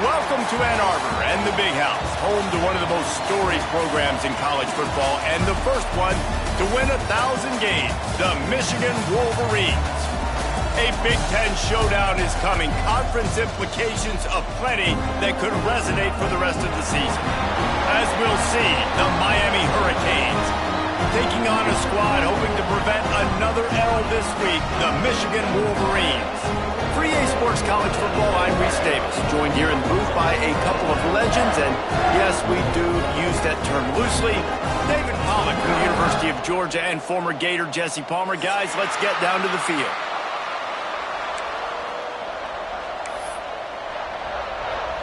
Welcome to Ann Arbor and the Big House, home to one of the most storied programs in college football and the first one to win 1,000 games, the Michigan Wolverines. A Big Ten showdown is coming, conference implications aplenty that could resonate for the rest of the season. As we'll see, the Miami Hurricanes taking on a squad hoping to prevent another L this week, the Michigan Wolverines. For EA Sports College Football, I'm Reese Davis, joined here in the booth by a couple of legends, and yes, we do use that term loosely. David Pollack from the University of Georgia and former Gator Jesse Palmer. Guys, let's get down to the field.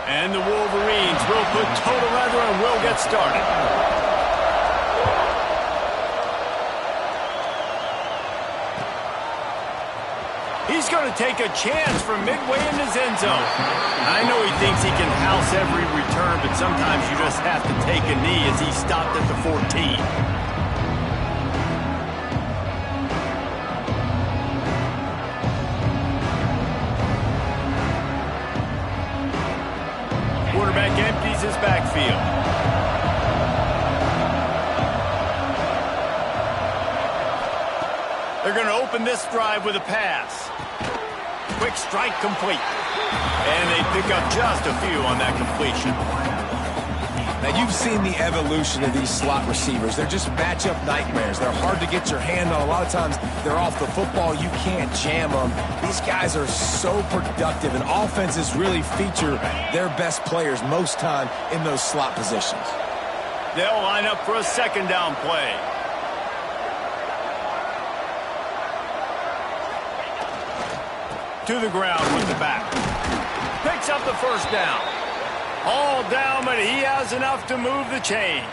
And the Wolverines will put total leather and will get started. He's going to take a chance from midway in his end zone. I know he thinks he can house every return, but sometimes you just have to take a knee as he stopped at the 14. Quarterback empties his backfield. They're going to open this drive with a pass. Quick strike complete. And they pick up just a few on that completion. Now, you've seen the evolution of these slot receivers. They're just matchup nightmares. They're hard to get your hand on. A lot of times, they're off the football. You can't jam them. These guys are so productive, and offenses really feature their best players most time in those slot positions. They'll line up for a second down play. To the ground with the back. Picks up the first down. All down, but he has enough to move the chains.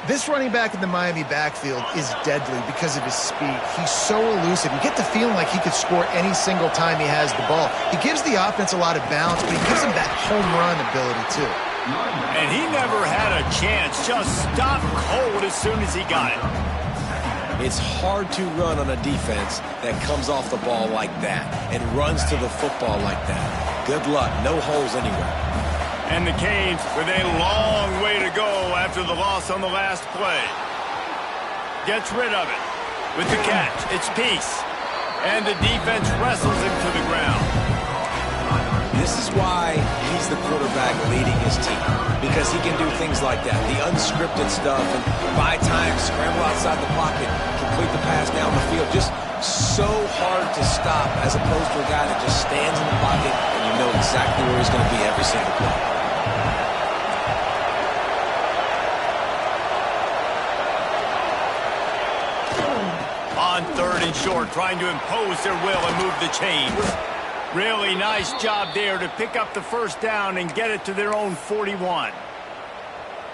This running back in the Miami backfield is deadly because of his speed. He's so elusive. You get the feeling like he could score any single time he has the ball. He gives the offense a lot of balance, but he gives them that home run ability, too. And he never had a chance. Just stopped cold as soon as he got it. It's hard to run on a defense that comes off the ball like that and runs to the football like that. Good luck. No holes anywhere. And the Canes with a long way to go after the loss on the last play. Gets rid of it. With the catch, it's Peace. And the defense wrestles him to the ground. This is why he's the quarterback leading his team, because he can do things like that, the unscripted stuff, and buy time, scramble outside the pocket, complete the pass down the field. Just so hard to stop as opposed to a guy that just stands in the pocket and you know exactly where he's going to be every single play. On 3rd and short, trying to impose their will and move the chains. Really nice job there to pick up the first down and get it to their own 41.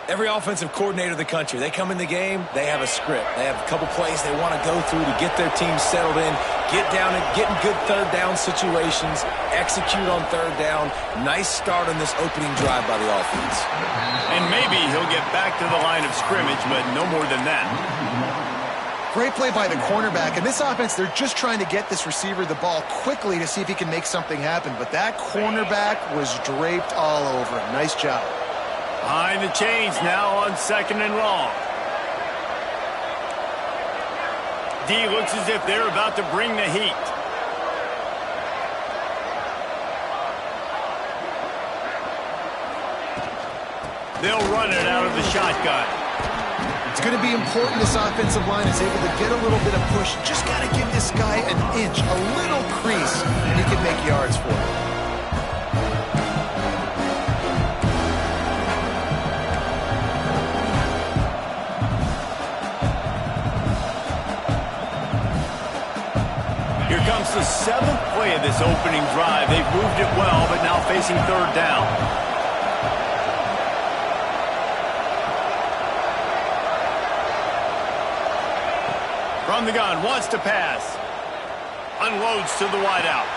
Every offensive coordinator in the country, they come in the game, they have a script. They have a couple plays they want to go through to get their team settled in, get down and get in good third down situations, execute on third down. Nice start on this opening drive by the offense. And maybe he'll get back to the line of scrimmage, but no more than that. Great play by the cornerback. In this offense, they're just trying to get this receiver the ball quickly to see if he can make something happen. But that cornerback was draped all over him. Nice job. Behind the chains now on 2nd and long. D looks as if they're about to bring the heat. They'll run it out of the shotgun. It's going to be important this offensive line is able to get a little bit of push. Just got to give this guy an inch, a little crease, and he can make yards for it. Here comes the 7th play of this opening drive. They've moved it well, but now facing 3rd down. From the gun, wants to pass. Unloads to the wideout.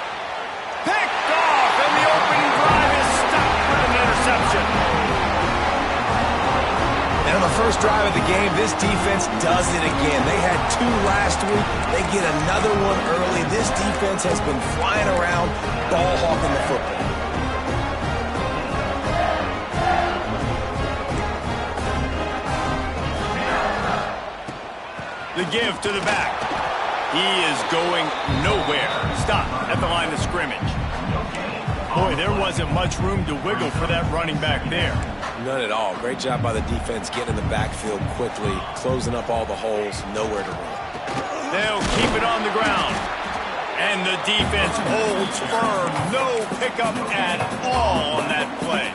Picked off, and the opening drive is stopped with an interception. And on the first drive of the game, this defense does it again. They had 2 last week. They get another one early. This defense has been flying around, ball hawking the football. The give to the back. He is going nowhere. Stop at the line of scrimmage. Boy, there wasn't much room to wiggle for that running back there. None at all. Great job by the defense getting in the backfield quickly, closing up all the holes, nowhere to run. They'll keep it on the ground. And the defense holds firm. No pickup at all on that play.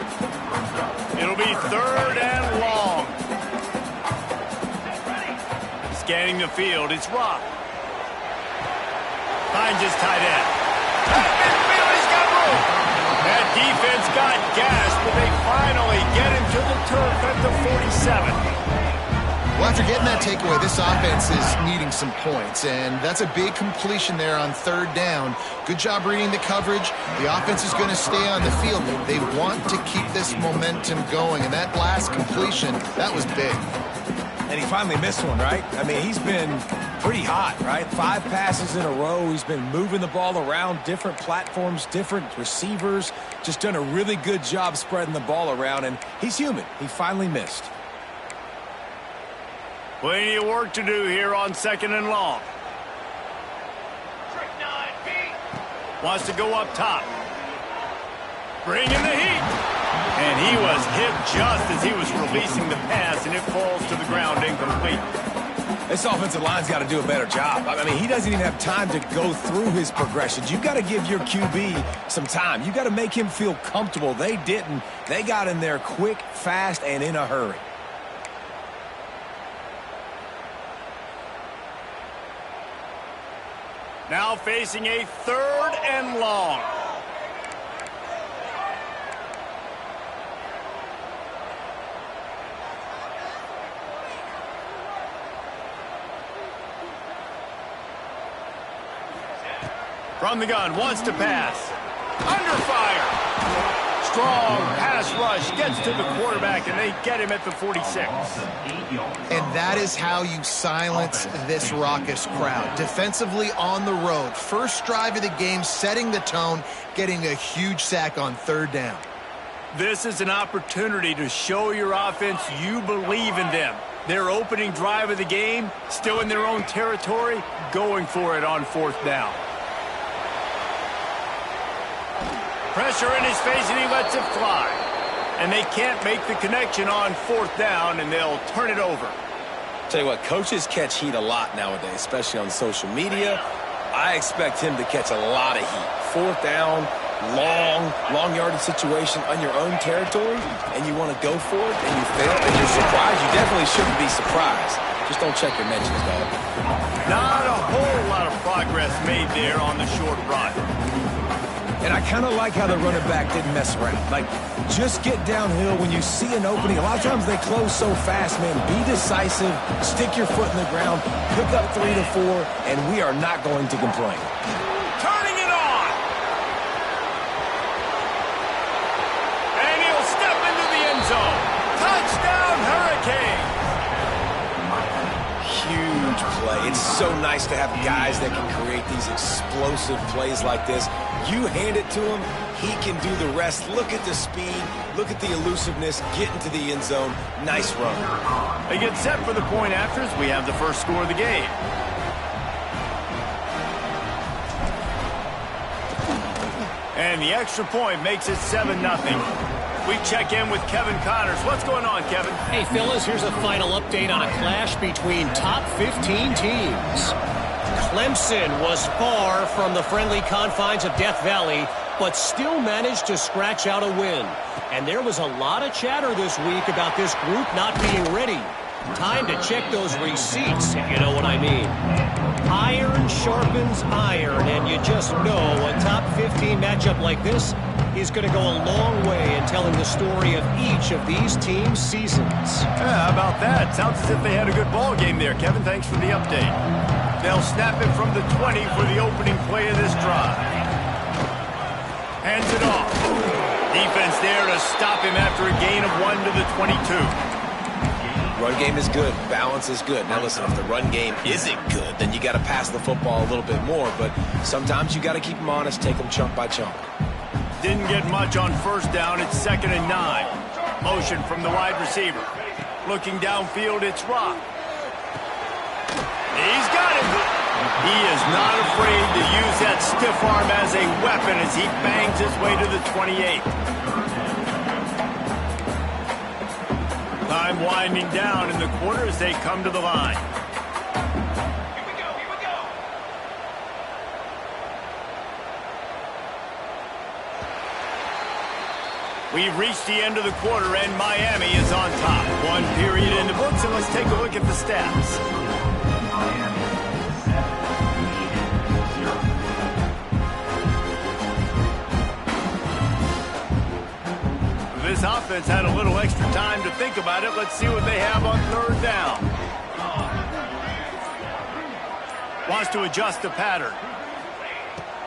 It'll be 3rd and long. Scanning the field, it's Rock. Finds his tight end. At midfield, he's got room. That defense got gas, but they finally get him to the turf at the 47. Well, after getting that takeaway, this offense is needing some points, and that's a big completion there on 3rd down. Good job reading the coverage. The offense is going to stay on the field. They want to keep this momentum going, and that last completion, that was big. And he finally missed one, right? I mean, he's been pretty hot, right? 5 passes in a row. He's been moving the ball around, different platforms, different receivers. Just done a really good job spreading the ball around, and he's human. He finally missed. Plenty of work to do here on 2nd and long. Wants to go up top. Bring in the heat. And he was hit just as he was releasing the pass, and it falls to the ground incomplete. This offensive line's got to do a better job. I mean, he doesn't even have time to go through his progressions. You've got to give your QB some time. You've got to make him feel comfortable. They didn't. They got in there quick, fast, and in a hurry. Now facing a 3rd and long. From the gun, wants to pass. Under fire. Strong pass rush, gets to the quarterback, and they get him at the 46. And that is how you silence this raucous crowd. Defensively on the road. First drive of the game, setting the tone, getting a huge sack on 3rd down. This is an opportunity to show your offense you believe in them. Their opening drive of the game, still in their own territory, going for it on 4th down. Pressure in his face, and he lets it fly. And they can't make the connection on 4th down, and they'll turn it over. Tell you what, coaches catch heat a lot nowadays, especially on social media. I expect him to catch a lot of heat. 4th down, long yardage situation on your own territory, and you want to go for it, and you fail, and you're surprised. You definitely shouldn't be surprised. Just don't check your mentions, dog. Not a whole lot of progress made there on the short run. And I kind of like how the running back didn't mess around. Like, just get downhill when you see an opening. A lot of times they close so fast, man. Be decisive, stick your foot in the ground, pick up 3 to 4, and we are not going to complain. Turning it on! And he'll step into the end zone. Touchdown, Hurricane! Huge play. It's so nice to have guys that can create these explosive plays like this. You hand it to him, he can do the rest. Look at the speed, look at the elusiveness, get into the end zone. Nice run. They get set for the point afters. We have the first score of the game. And the extra point makes it 7-0. We check in with Kevin Connors. What's going on, Kevin? Hey, fellas, here's a final update on a clash between top 15 teams. Clemson was far from the friendly confines of Death Valley, but still managed to scratch out a win. And there was a lot of chatter this week about this group not being ready. Time to check those receipts, if you know what I mean. Iron sharpens iron, and you just know a top 15 matchup like this is going to go a long way in telling the story of each of these teams' seasons. Yeah, how about that? Sounds as if they had a good ball game there, Kevin. Thanks for the update. They'll snap it from the 20 for the opening play of this drive. Hands it off. Defense there to stop him after a gain of 1 to the 22. Run game is good. Balance is good. Now listen, if the run game isn't good, then you got to pass the football a little bit more. But sometimes you got to keep them honest, take them chunk by chunk. Didn't get much on 1st down. It's 2nd and 9. Motion from the wide receiver. Looking downfield, it's Rock. He's got it. He is not afraid to use that stiff arm as a weapon as he bangs his way to the 28. Time winding down in the quarter as they come to the line. We've reached the end of the quarter, and Miami is on top. One period in the books, and let's take a look at the stats. This offense had a little extra time to think about it. Let's see what they have on third down. Wants to adjust the pattern.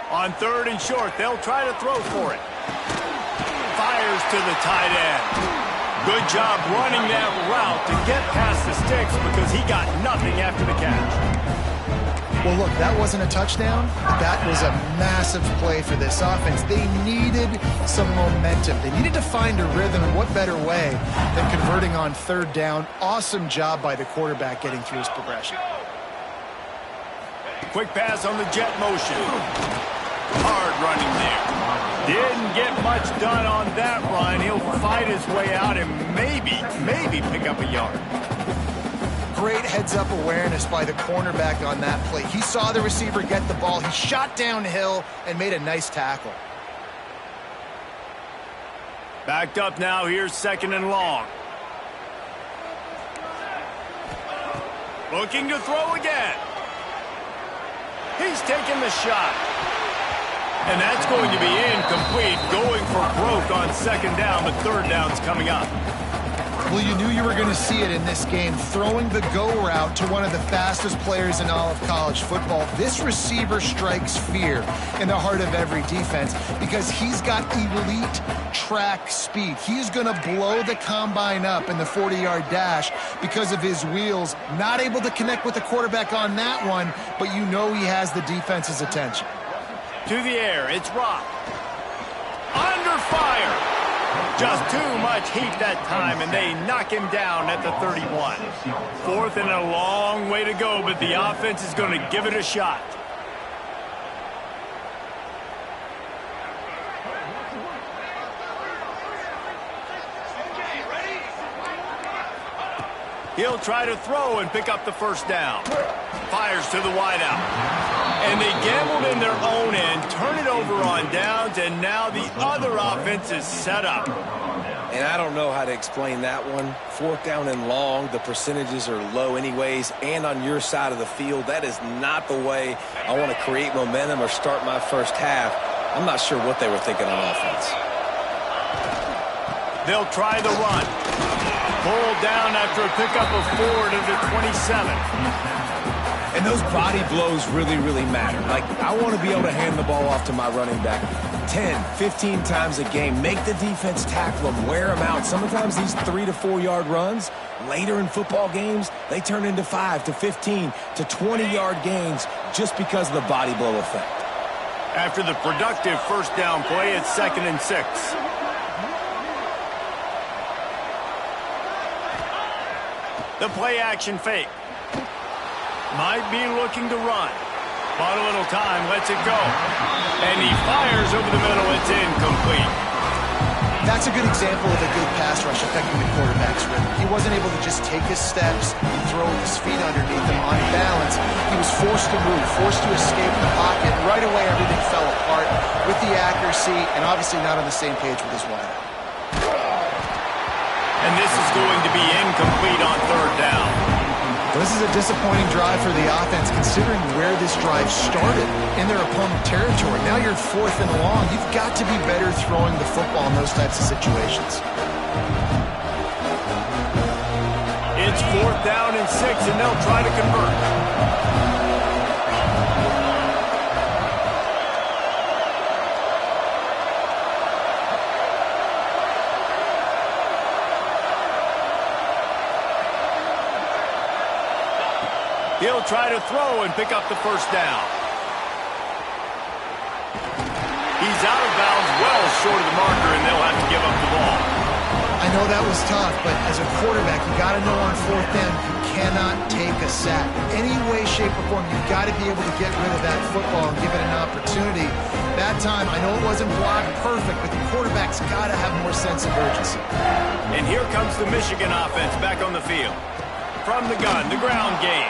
On third and short, they'll try to throw for it. Fires to the tight end. Good job running that route to get past the sticks because he got nothing after the catch. Well, look, that wasn't a touchdown. That was a massive play for this offense. They needed some momentum. They needed to find a rhythm, and what better way than converting on third down. Awesome job by the quarterback getting through his progression. Quick pass on the jet motion. Hard running there. Didn't get much done on that run. He'll fight his way out and maybe pick up a yard. Great heads-up awareness by the cornerback on that play. He saw the receiver get the ball. He shot downhill and made a nice tackle. Backed up now. Here's second and long. Looking to throw again. He's taking the shot. And that's going to be incomplete. Going for broke on second down, but third down's coming up. Well, you knew you were going to see it in this game, throwing the go route to one of the fastest players in all of college football. This receiver strikes fear in the heart of every defense because he's got elite track speed. He's going to blow the combine up in the 40-yard dash because of his wheels. Not able to connect with the quarterback on that one, but you know he has the defense's attention. To the air, it's Rock. Under fire. Just too much heat that time, and they knock him down at the 31. Fourth and a long way to go, but the offense is going to give it a shot. He'll try to throw and pick up the first down. Fires to the wideout. And they gambled in their own end, turn it over on downs, and now the other offense is set up. And I don't know how to explain that one. Fourth down and long, the percentages are low anyways, and on your side of the field, that is not the way I want to create momentum or start my first half. I'm not sure what they were thinking on offense. They'll try the run. Pulled down after a pickup of 4 to the 27. And those body blows really, really matter. Like, I want to be able to hand the ball off to my running back 10, 15 times a game. Make the defense tackle them, wear them out. Sometimes these 3 to 4 yard runs, later in football games, they turn into 5 to 15 to 20-yard gains just because of the body blow effect. After the productive first down play, it's 2nd and 6. The play action fake. Might be looking to run. Bought a little time, lets it go. And he fires over the middle. It's incomplete. That's a good example of a good pass rush affecting the quarterback's rhythm. He wasn't able to just take his steps and throw his feet underneath him on balance. He was forced to move, forced to escape the pocket. Right away, everything fell apart with the accuracy and obviously not on the same page with his wideout. And this is going to be incomplete on third down. This is a disappointing drive for the offense considering where this drive started in their opponent territory. Now you're 4th and long. You've got to be better throwing the football in those types of situations. It's 4th down and 6, and they'll try to convert. He'll try to throw and pick up the first down. He's out of bounds well short of the marker, and they'll have to give up the ball. I know that was tough, but as a quarterback, you got to know on fourth down, you cannot take a sack. Any way, shape, or form, you've got to be able to get rid of that football and give it an opportunity. That time, I know it wasn't blocked perfect, but the quarterback's got to have more sense of urgency. And here comes the Michigan offense back on the field. From the gun, the ground game.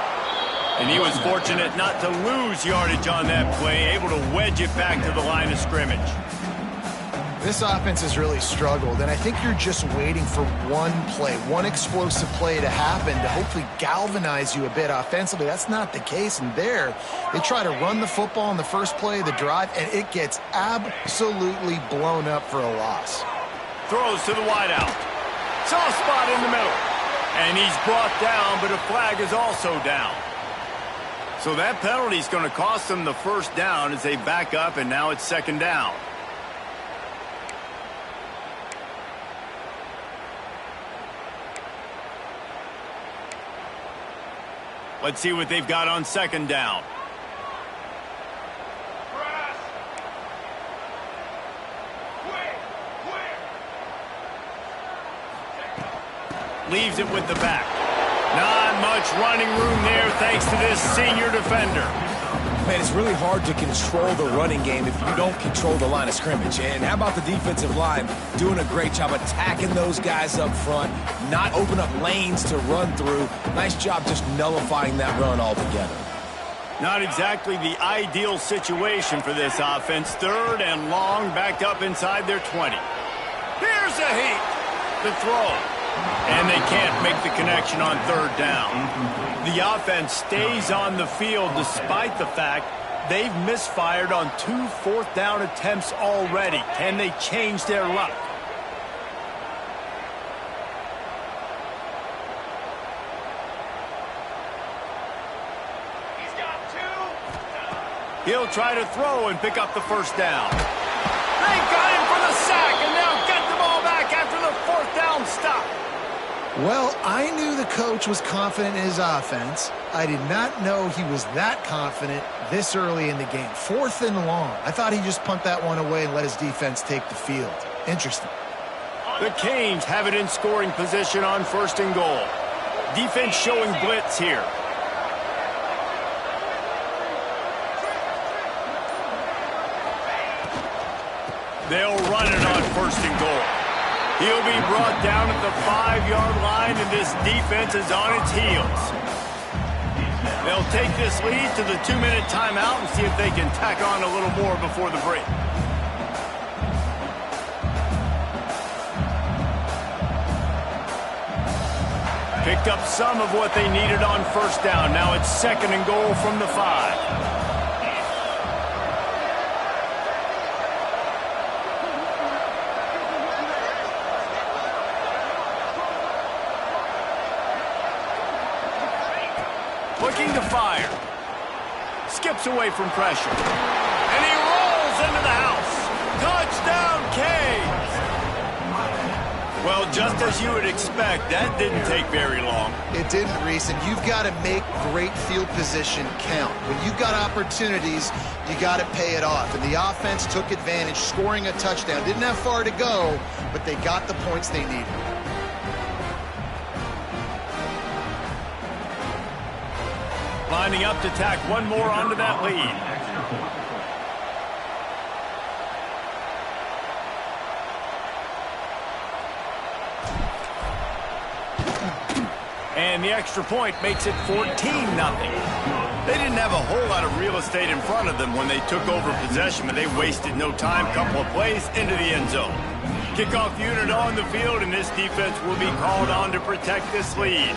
And he was fortunate not to lose yardage on that play, able to wedge it back to the line of scrimmage. This offense has really struggled, and I think you're just waiting for one play, one explosive play to happen to hopefully galvanize you a bit offensively. That's not the case, and there, they try to run the football in the first play of the drive, and it gets absolutely blown up for a loss. Throws to the wideout. Soft spot in the middle. And he's brought down, but a flag is also down. So that penalty is going to cost them the first down as they back up, and now it's second down. Let's see what they've got on second down. Leaves it with the back. Not much running room there thanks to this senior defender. Man, it's really hard to control the running game if you don't control the line of scrimmage. And how about the defensive line doing a great job attacking those guys up front, not open up lanes to run through. Nice job just nullifying that run altogether. Not exactly the ideal situation for this offense. Third and long, backed up inside their 20. Here's a heat. The throw. And they can't make the connection on third down. The offense stays on the field despite the fact they've misfired on 2 fourth down attempts already. Can they change their luck? He's got 2. He'll try to throw and pick up the first down. They got him for the sack and now get the ball back after the fourth down stop. Well, I knew the coach was confident in his offense. I did not know he was that confident this early in the game. Fourth and long. I thought he'd just punt that one away and let his defense take the field. Interesting. The Canes have it in scoring position on first and goal. Defense showing blitz here. They'll run it on first and goal. He'll be brought down at the 5-yard line, and this defense is on its heels. They'll take this lead to the 2-minute timeout and see if they can tack on a little more before the break. Picked up some of what they needed on first down. Now it's second and goal from the 5. Looking to fire. Skips away from pressure. And he rolls into the house. Touchdown, Canes! Well, just as you would expect, that didn't take very long. It didn't, Reese, and you've got to make great field position count. When you've got opportunities, you got to pay it off. And the offense took advantage, scoring a touchdown. Didn't have far to go, but they got the points they needed. Lining up to tack one more onto that lead. And the extra point makes it 14-0. They didn't have a whole lot of real estate in front of them when they took over possession, but they wasted no time. Couple of plays into the end zone. Kickoff unit on the field, and this defense will be called on to protect this lead.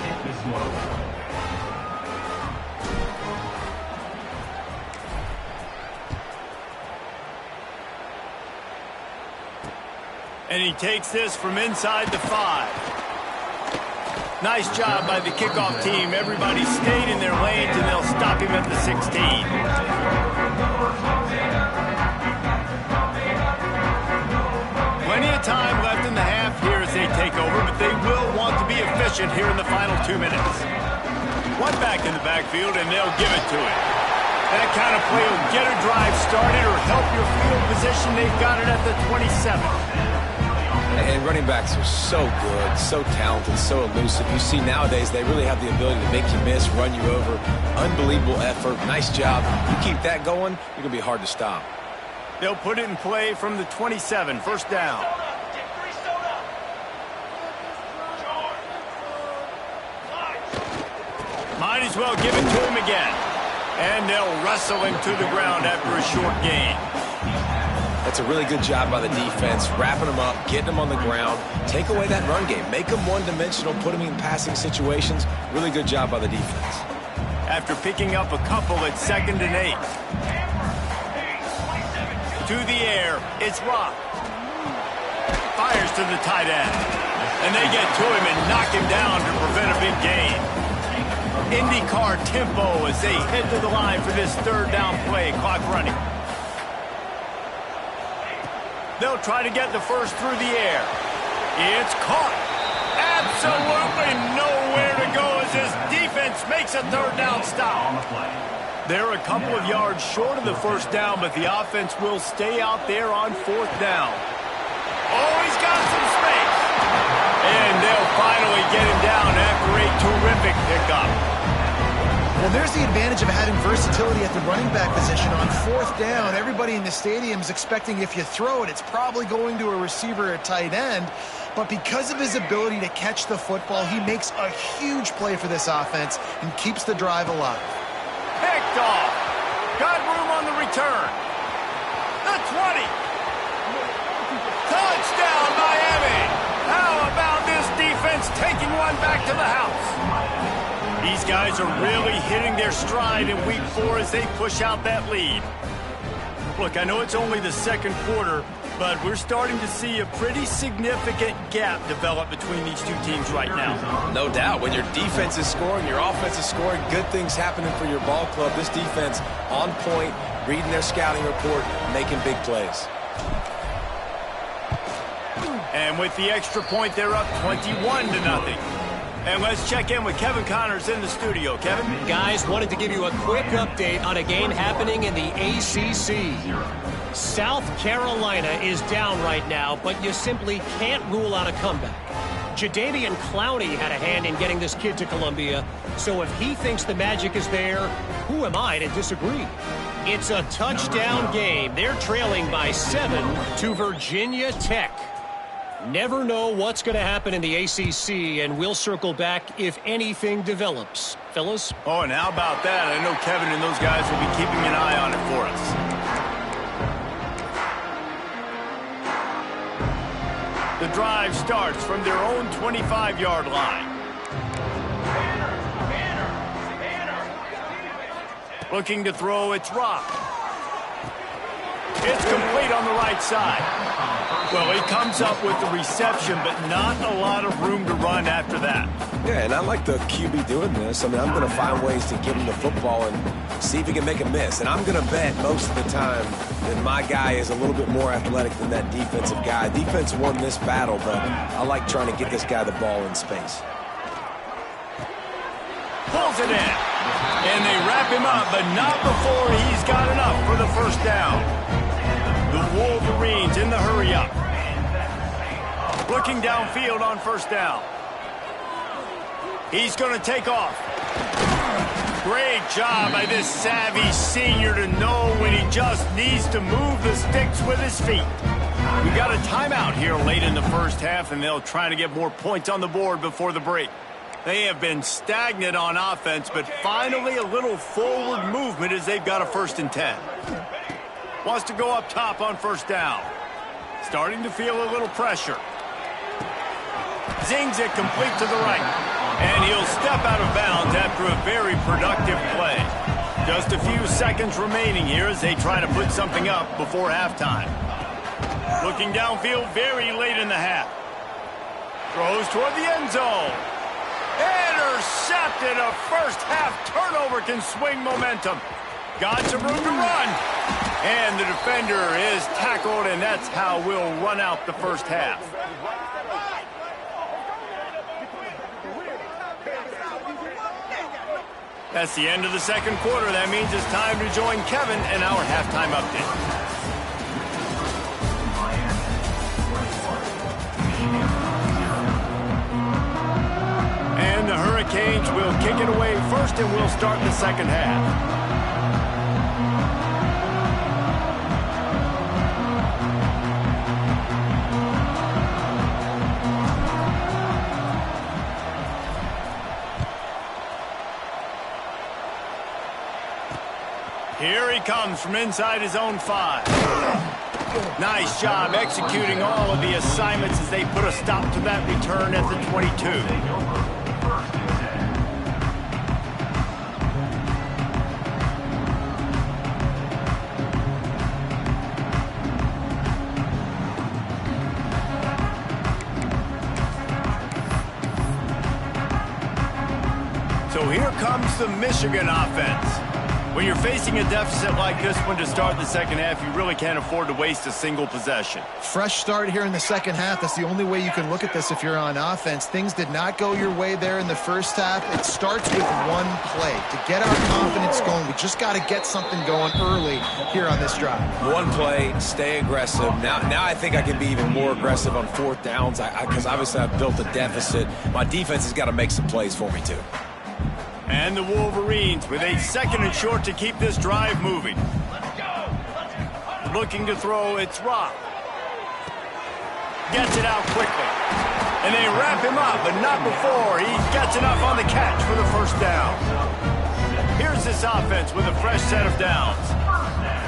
And he takes this from inside the 5. Nice job by the kickoff team. Everybody stayed in their lanes, and they'll stop him at the 16. Plenty of time left in the half here as they take over, but they will want to be efficient here in the final 2 minutes. One back in the backfield, and they'll give it to him. That kind of play will get a drive started or help your field position. They've got it at the 27. And running backs are so good, so talented, so elusive. You see nowadays they really have the ability to make you miss, run you over. Unbelievable effort. Nice job. You keep that going, you're going to be hard to stop. They'll put it in play from the 27, first down. Might as well give it to him again. And they'll wrestle him to the ground after a short gain. That's a really good job by the defense, wrapping them up, getting them on the ground. Take away that run game. Make them one-dimensional, put them in passing situations. Really good job by the defense. After picking up a couple at 2nd and 8. To the air, it's Rock. Fires to the tight end. And they get to him and knock him down to prevent a big gain. IndyCar tempo as they head to the line for this 3rd down play. Clock running. They'll try to get the first through the air. It's caught. Absolutely nowhere to go as this defense makes a 3rd down stop. They're a couple of yards short of the first down, but the offense will stay out there on 4th down. Oh, he's got some space. And they'll finally get him down after a terrific pickup. Well, there's the advantage of having versatility at the running back position. On 4th down, everybody in the stadium is expecting if you throw it, it's probably going to a receiver or tight end. But because of his ability to catch the football, he makes a huge play for this offense and keeps the drive alive. Picked off. Got room on the return. The 20. Touchdown, Miami. How about this defense taking one back to the house? These guys are really hitting their stride in week 4 as they push out that lead. Look, I know it's only the 2nd quarter, but we're starting to see a pretty significant gap develop between these two teams right now. No doubt. When your defense is scoring, your offense is scoring, good things happening for your ball club. This defense on point, reading their scouting report, making big plays. And with the extra point, they're up 21-0. And let's check in with Kevin Connors in the studio. Kevin? Guys, wanted to give you a quick update on a game happening in the ACC. South Carolina is down right now, but you simply can't rule out a comeback. Jadeveon Clowney had a hand in getting this kid to Columbia, so if he thinks the magic is there, who am I to disagree? It's a touchdown game. They're trailing by 7 to Virginia Tech. Never know what's going to happen in the ACC, and we'll circle back if anything develops. Fellas? Oh, and how about that? I know Kevin and those guys will be keeping an eye on it for us. The drive starts from their own 25-yard line. Looking to throw, it's Rock. It's complete on the right side. Well, he comes up with the reception, but not a lot of room to run after that. Yeah, and I like the QB doing this. I mean, I'm going to find ways to give him the football and see if he can make a miss. And I'm going to bet most of the time that my guy is a little bit more athletic than that defensive guy. Defense won this battle, but I like trying to get this guy the ball in space. Pulls it in. And they wrap him up, but not before he's got enough for the first down. The Wolverines in the hurry-up. Looking downfield on first down. He's going to take off. Great job by this savvy senior to know when he just needs to move the sticks with his feet. We got a timeout here late in the first half, and they'll try to get more points on the board before the break. They have been stagnant on offense, but finally a little forward movement as they've got a 1st and 10. Wants to go up top on first down. Starting to feel a little pressure. Zings it complete to the right. And he'll step out of bounds after a very productive play. Just a few seconds remaining here as they try to put something up before halftime. Looking downfield very late in the half. Throws toward the end zone. Intercepted. A first half turnover can swing momentum. Got some room to run. And the defender is tackled, and that's how we'll run out the first half. That's the end of the 2nd quarter. That means it's time to join Kevin in our halftime update. kick it away first, and we'll start the second half. Here he comes from inside his own 5. Nice job executing all of the assignments as they put a stop to that return at the 22. So here comes the Michigan offense. When you're facing a deficit like this one to start the second half, you really can't afford to waste a single possession. Fresh start here in the second half. That's the only way you can look at this if you're on offense. Things did not go your way there in the first half. It starts with one play. To get our confidence going, we just got to get something going early here on this drive. One play, stay aggressive. Now I think I can be even more aggressive on fourth downs because obviously I've built a deficit. My defense has got to make some plays for me too. And the Wolverines with a 2nd and short to keep this drive moving. Looking to throw, it's Rock. Gets it out quickly. And they wrap him up, but not before he gets enough on the catch for the first down. Here's this offense with a fresh set of downs.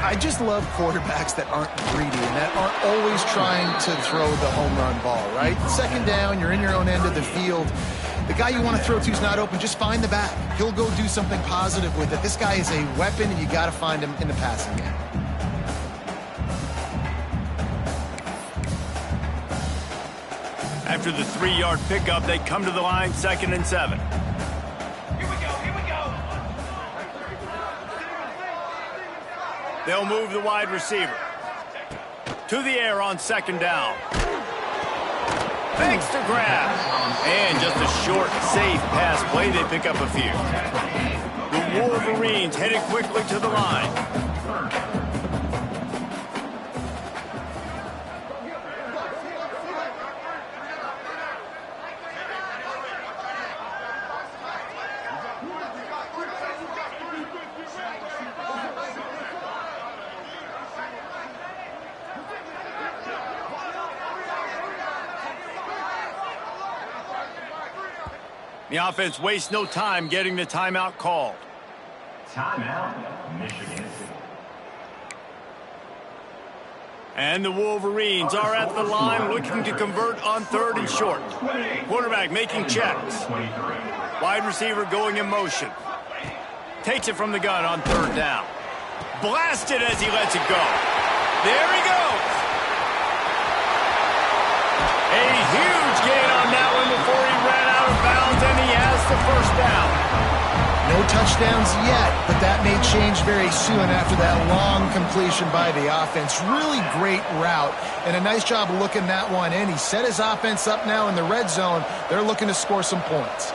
I just love quarterbacks that aren't greedy and that aren't always trying to throw the home run ball, right? 2nd down, you're in your own end of the field. The guy you want to throw to is not open. Just find the back. He'll go do something positive with it. This guy is a weapon, and you got to find him in the passing game. After the 3-yard pickup, they come to the line, 2nd and 7. Here we go. They'll move the wide receiver to the air on 2nd down. Thanks to grab. And just a short, safe pass play. They pick up a few. The Wolverines headed quickly to the line. The offense wastes no time getting the timeout called. Timeout, Michigan. And the Wolverines are at the line looking to convert on 3rd and short. Quarterback making checks. Wide receiver going in motion. Takes it from the gun on 3rd down. Blasted as he lets it go. There he goes. A huge gain on that one before he ran out of bounds, and he has the first down. No touchdowns yet, but that may change very soon after that long completion by the offense. Really great route, and a nice job of looking that one in. He set his offense up now in the red zone. They're looking to score some points.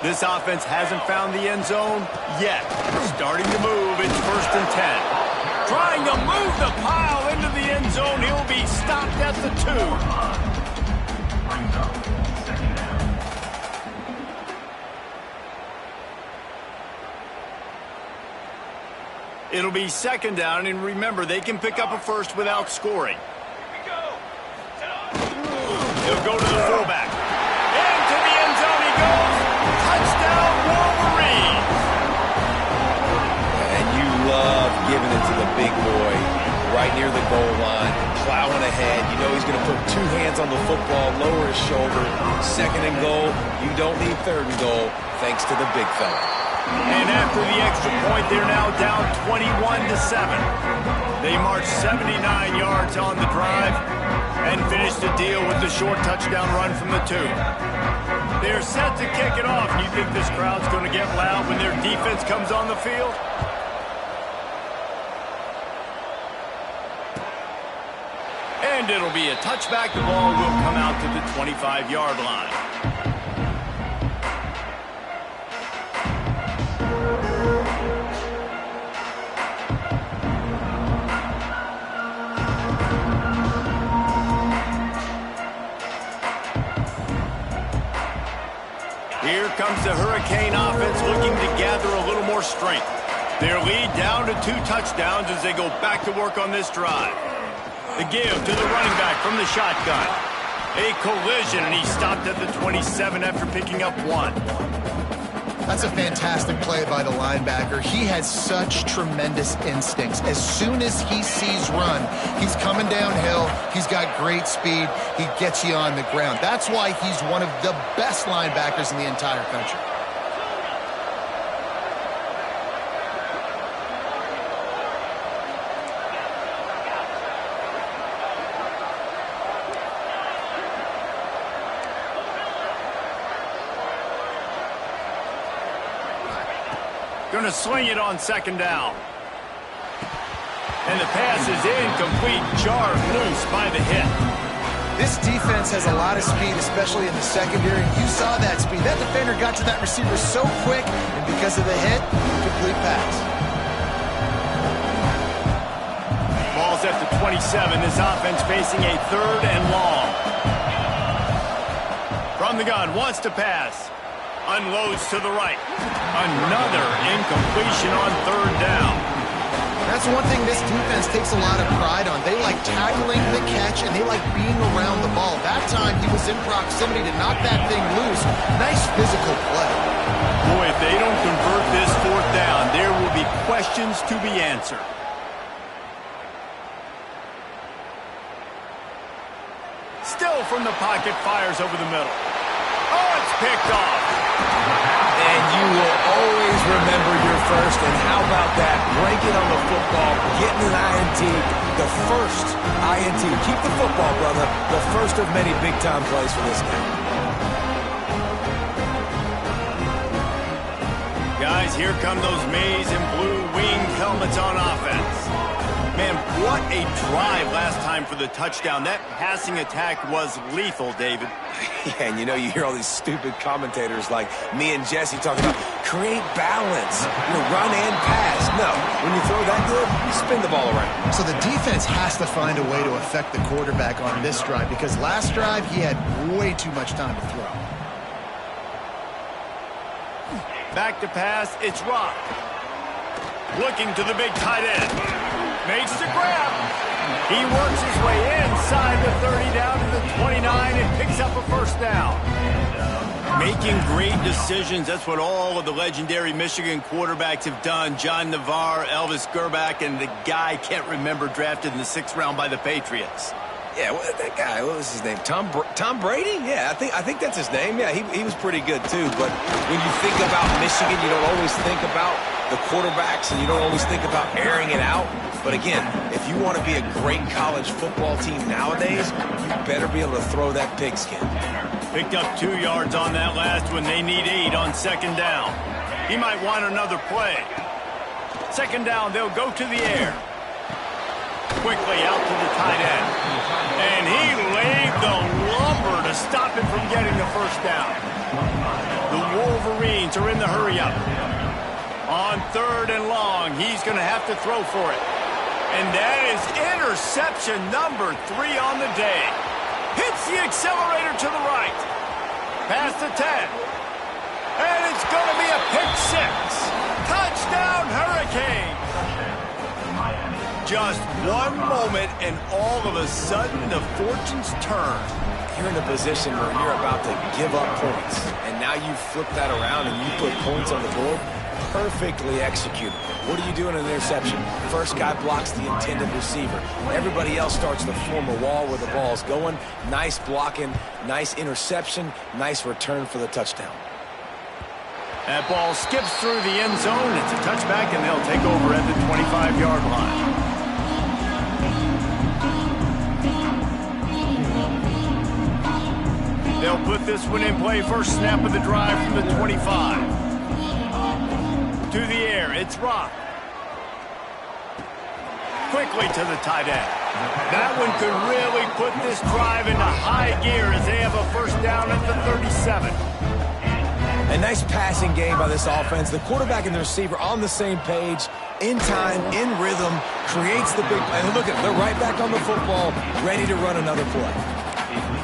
This offense hasn't found the end zone yet. Starting to move, it's 1st and 10. Trying to move the pile into the end zone. He'll be stopped at the 2. It'll be 2nd down, and remember, they can pick up a first without scoring. He'll go to the fullback. Into the end zone he goes. Touchdown, Wolverines! And you love giving it to the big boy right near the goal line, plowing ahead. You know he's going to put 2 hands on the football, lower his shoulder. 2nd and goal. You don't need 3rd and goal, thanks to the big fella. And after the extra point, they're now down 21-7. They marched 79 yards on the drive and finished the deal with the short touchdown run from the 2. They're set to kick it off. You think this crowd's going to get loud when their defense comes on the field? And it'll be a touchback. The ball will come out to the 25-yard line. Here comes the Hurricane offense looking to gather a little more strength. Their lead down to 2 touchdowns as they go back to work on this drive. The give to the running back from the shotgun. A collision, and he stopped at the 27 after picking up 1. That's a fantastic play by the linebacker. He has such tremendous instincts. As soon as he sees run, he's coming downhill. He's got great speed. He gets you on the ground. That's why he's one of the best linebackers in the entire country. Going to sling it on 2nd down. And the pass is incomplete, jarred loose by the hit. This defense has a lot of speed, especially in the secondary. You saw that speed. That defender got to that receiver so quick, and because of the hit, complete pass. Ball's at the 27. This offense facing a 3rd and long. From the gun, wants to pass. Unloads to the right. Another incompletion on 3rd down. That's one thing this defense takes a lot of pride on. They like tackling the catch, and they like being around the ball. That time, he was in proximity to knock that thing loose. Nice physical play. Boy, if they don't convert this 4th down, there will be questions to be answered. Still from the pocket, fires over the middle. Oh, it's picked off. And you will always remember your first. And how about that? Blanket on the football, getting an INT, the first INT. Keep the football, brother. The first of many big-time plays for this game. Guys, here come those maize and blue winged helmets on offense. Man, what a drive last time for the touchdown. That passing attack was lethal, David. Yeah, and you know, you hear all these stupid commentators like me and Jesse talking about create balance, run and pass. No, when you throw that good, you spin the ball around. So the defense has to find a way to affect the quarterback on this drive, because last drive he had way too much time to throw. Back to pass, it's Rock. Looking to the big tight end. Makes the grab. He works his way inside the 30 down to the 29 and picks up a 1st down. Making great decisions. That's what all of the legendary Michigan quarterbacks have done. John Navarre, Elvis Gerbach, and the guy can't remember, drafted in the 6th round by the Patriots. Yeah, that guy, what was his name? Tom Brady? Yeah, I think that's his name. Yeah, he was pretty good too. But when you think about Michigan, you don't always think about the quarterbacks, and you don't always think about airing it out. But again, if you want to be a great college football team nowadays, you better be able to throw that pigskin. Picked up 2 yards on that last one. They need 8 on 2nd down. He might want another play. 2nd down, they'll go to the air. Quickly out to the tight end. And he laid the lumber to stop him from getting the 1st down. The Wolverines are in the hurry-up. On 3rd and long, he's going to have to throw for it. And that is interception number 3 on the day. Hits the accelerator to the right. Past the 10. And it's going to be a pick 6. Touchdown, Hurricane. Just one moment, and all of a sudden, the fortunes turn. You're in a position where you're about to give up points. And now you flip that around and you put points on the board. Perfectly executed. What do you do in an interception? First guy blocks the intended receiver. Everybody else starts to form a wall where the ball's going. Nice blocking, nice interception, nice return for the touchdown. That ball skips through the end zone. It's a touchback, and they'll take over at the 25-yard line. They'll put this one in play. First snap of the drive from the 25. To the air, it's Rock. Quickly to the tight end. That one could really put this drive into high gear as they have a 1st down at the 37. A nice passing game by this offense. The quarterback and the receiver on the same page, in time, in rhythm, creates the big play. And look at them, they're right back on the football, ready to run another play.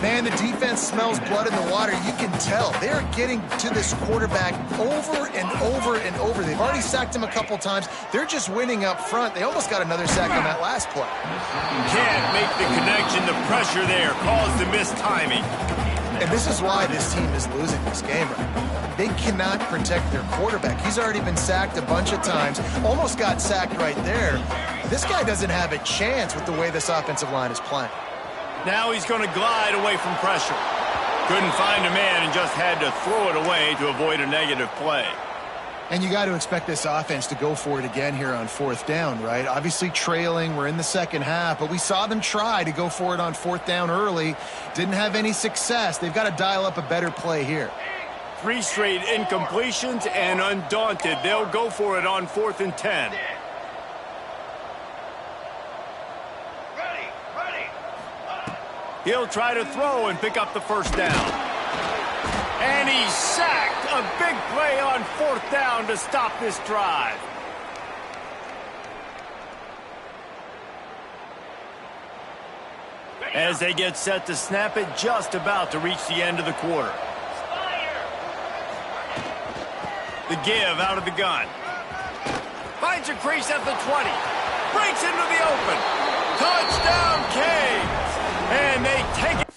Man, the defense smells blood in the water. You can tell. They're getting to this quarterback over and over and over. They've already sacked him a couple times. They're just winning up front. They almost got another sack on that last play. Can't make the connection. The pressure there caused the missed timing. And this is why this team is losing this game right now. They cannot protect their quarterback. He's already been sacked a bunch of times. Almost got sacked right there. This guy doesn't have a chance with the way this offensive line is playing. Now he's going to glide away from pressure. Couldn't find a man and just had to throw it away to avoid a negative play. And you got to expect this offense to go for it again here on 4th down, right? Obviously trailing, we're in the second half, but we saw them try to go for it on 4th down early. Didn't have any success. They've got to dial up a better play here. 3 straight incompletions, and undaunted, they'll go for it on 4th and 10. He'll try to throw and pick up the first down. And he's sacked. A big play on 4th down to stop this drive. As they get set to snap it, just about to reach the end of the quarter. The give out of the gun. Finds a crease at the 20. Breaks into the open. Touchdown, Canes. And they take it.